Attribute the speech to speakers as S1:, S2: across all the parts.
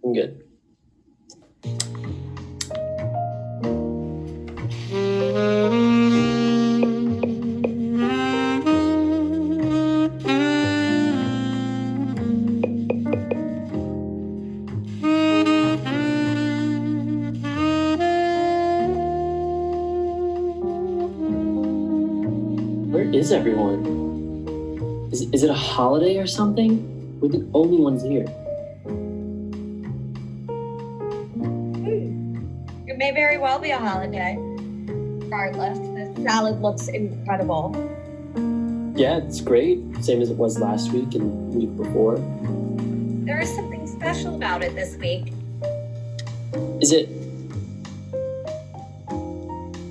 S1: I'm good. Where is everyone? Is it a holiday or something? We're the only ones here.
S2: It may very well be a holiday. Regardless, the salad looks incredible.
S1: Yeah, it's great. Same as it was last week and the week before.
S2: There is something special about it this week.
S1: Is it?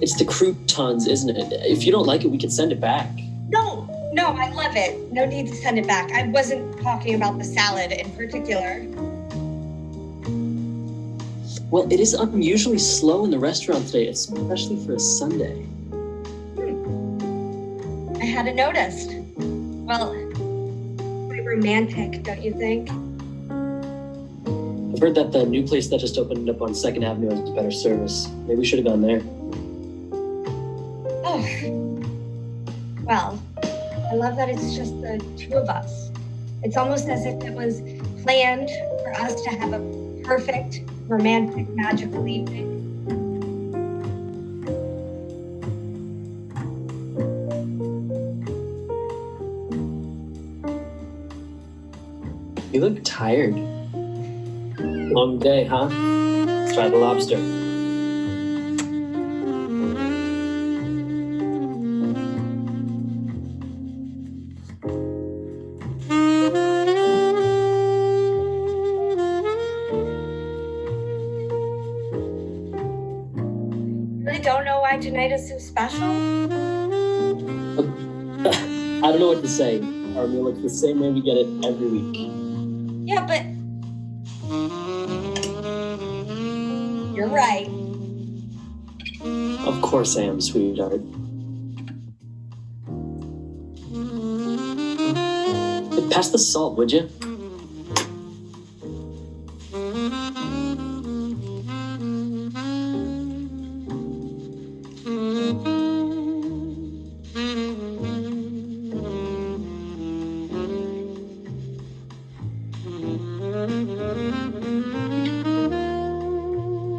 S1: It's the croutons, isn't it? If you don't like it, we can send it back.
S2: No, I love it. No need to send it back. I wasn't talking about the salad in particular.
S1: Well, it is unusually slow in the restaurant today, especially for a Sunday.
S2: I hadn't noticed. Well, quite romantic, don't you think?
S1: I've heard that the new place that just opened up on 2nd Avenue has better service. Maybe we should have gone there.
S2: Oh, well, I love that it's just the two of us. It's almost as if it was planned for us to have a perfect, romantic, magical evening.
S1: You look tired. Long day, huh? Let's try the lobster.
S2: Really don't know why tonight is so special?
S1: I don't know what to say. Our meal looks the same way we get it every week.
S2: Yeah, but you're right.
S1: Of course I am, sweetheart. Pass the salt, would you?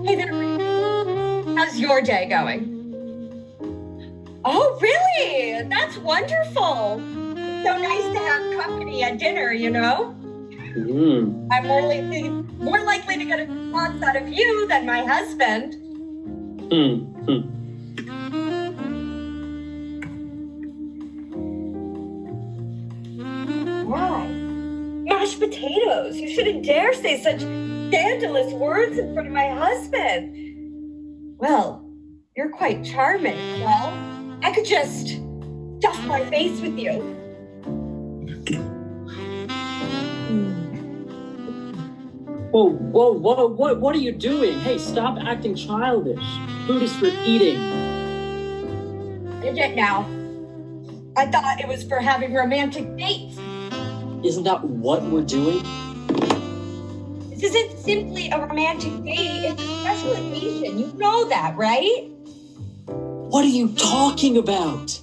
S2: Hey there. How's your day going? Oh, really? That's wonderful. It's so nice to have company at dinner, you know? I'm more likely to get a response out of you than my husband. Why? Mashed potatoes. You shouldn't dare say such scandalous words in front of my husband. Well, you're quite charming. Well, I could just stuff my face with you.
S1: Whoa, what are you doing? Hey, stop acting childish. Food is for eating.
S2: Is it now? I thought it was for having romantic dates.
S1: Isn't that what we're doing?
S2: This isn't simply a romantic date, it's a special occasion. You know that, right?
S1: What are you talking about?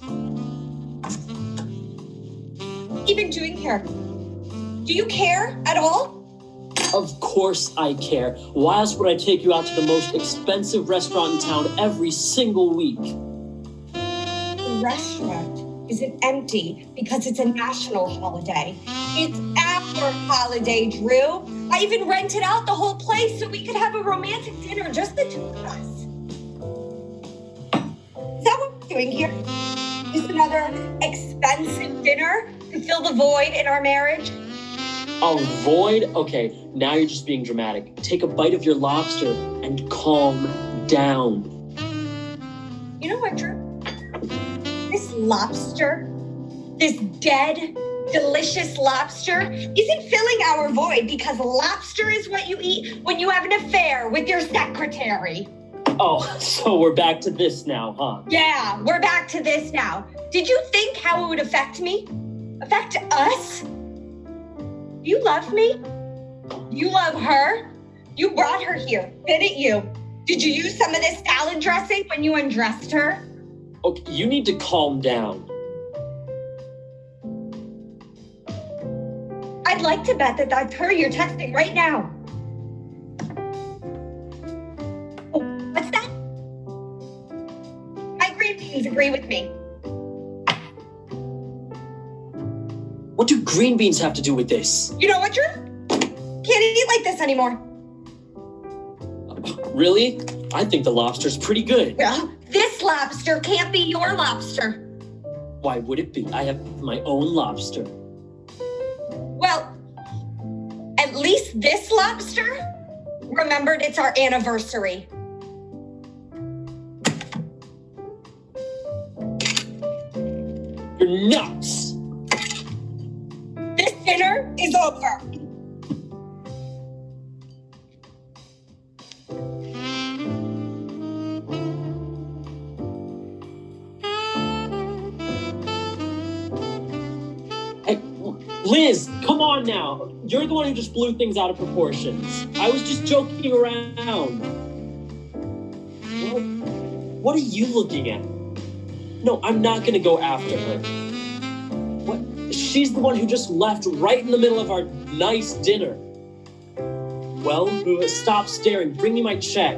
S2: Even doing care. Do you care at all?
S1: Of course I care. Why else would I take you out to the most expensive restaurant in town every single week?
S2: The restaurant isn't empty because it's a national holiday. It's our holiday, Drew. I even rented out the whole place so we could have a romantic dinner, just the two of us. Is that what we're doing here? Just another expensive dinner to fill the void in our marriage?
S1: A void? Okay, now you're just being dramatic. Take a bite of your lobster and calm down.
S2: You know what, Drew? This lobster, this dead, delicious lobster, isn't filling our void because lobster is what you eat when you have an affair with your secretary.
S1: Oh, so we're back to this now, huh?
S2: Yeah, we're back to this now. Did you think how it would affect me? Affect us? Do you love me? Do you love her? You brought her here, didn't you? Did you use some of this salad dressing when you undressed her?
S1: Okay, you need to calm down.
S2: I'd like to bet that that's her you're texting right now. Oh, what's that? My green beans agree with me.
S1: What do green beans have to do with this?
S2: You know what, Drew? Can't eat like this anymore.
S1: Really? I think the lobster's pretty good.
S2: Well, this lobster can't be your lobster.
S1: Why would it be? I have my own lobster.
S2: Well, at least this lobster remembered it's our anniversary.
S1: You're nuts!
S2: This dinner is over.
S1: Hey, Liz, come on now. You're the one who just blew things out of proportions. I was just joking around. Well, what are you looking at? No, I'm not gonna go after her. What? She's the one who just left right in the middle of our nice dinner. Well, stop staring. Bring me my check.